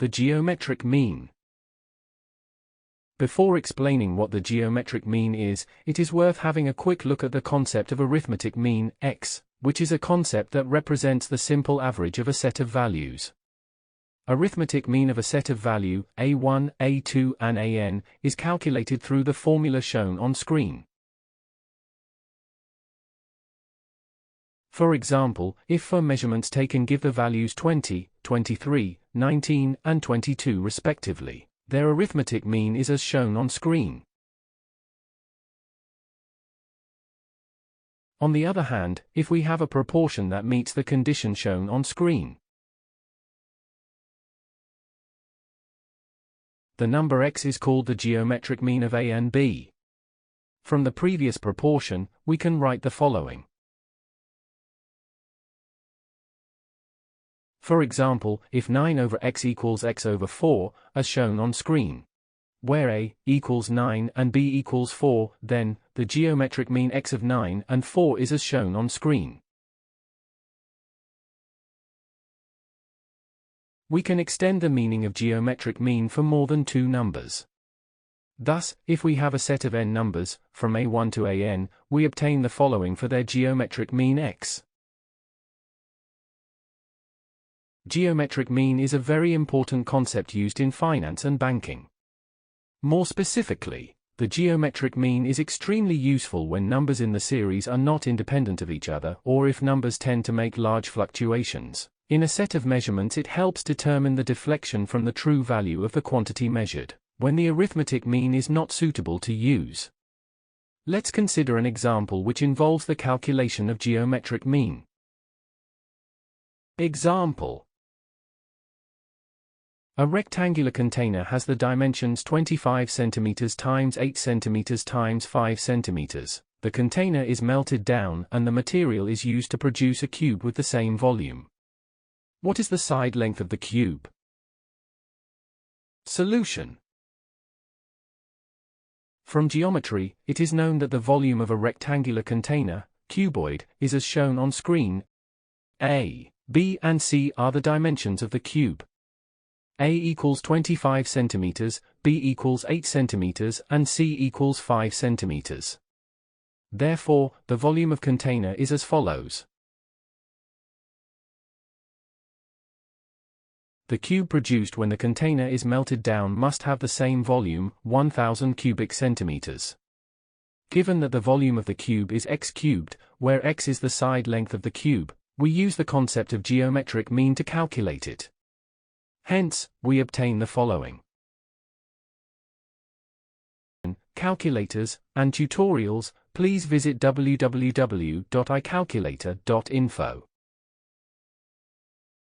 The geometric mean. Before explaining what the geometric mean is, it is worth having a quick look at the concept of arithmetic mean, x, which is a concept that represents the simple average of a set of values. Arithmetic mean of a set of value, a1, a2 and an, is calculated through the formula shown on screen. For example, if for measurements taken give the values 20, 23, 19 and 22 respectively, their arithmetic mean is as shown on screen. On the other hand, if we have a proportion that meets the condition shown on screen, the number x is called the geometric mean of a and b. From the previous proportion, we can write the following. For example, if 9 over x equals x over 4, as shown on screen, where a equals 9 and b equals 4, then the geometric mean x of 9 and 4 is as shown on screen. We can extend the meaning of geometric mean for more than two numbers. Thus, if we have a set of n numbers, from a1 to an, we obtain the following for their geometric mean x. Geometric mean is a very important concept used in finance and banking. More specifically, the geometric mean is extremely useful when numbers in the series are not independent of each other or if numbers tend to make large fluctuations. In a set of measurements, it helps determine the deflection from the true value of the quantity measured, when the arithmetic mean is not suitable to use. Let's consider an example which involves the calculation of geometric mean. Example: a rectangular container has the dimensions 25 cm times 8 cm times 5 cm. The container is melted down and the material is used to produce a cube with the same volume. What is the side length of the cube? Solution. From geometry, it is known that the volume of a rectangular container, cuboid, is as shown on screen. A, B and C are the dimensions of the cube. A equals 25 cm, B equals 8 cm and C equals 5 cm. Therefore, the volume of container is as follows. The cube produced when the container is melted down must have the same volume, 1000 cubic centimeters. Given that the volume of the cube is x cubed, where x is the side length of the cube, we use the concept of geometric mean to calculate it. Hence, we obtain the following. Calculators and tutorials, please visit www.icalculator.info.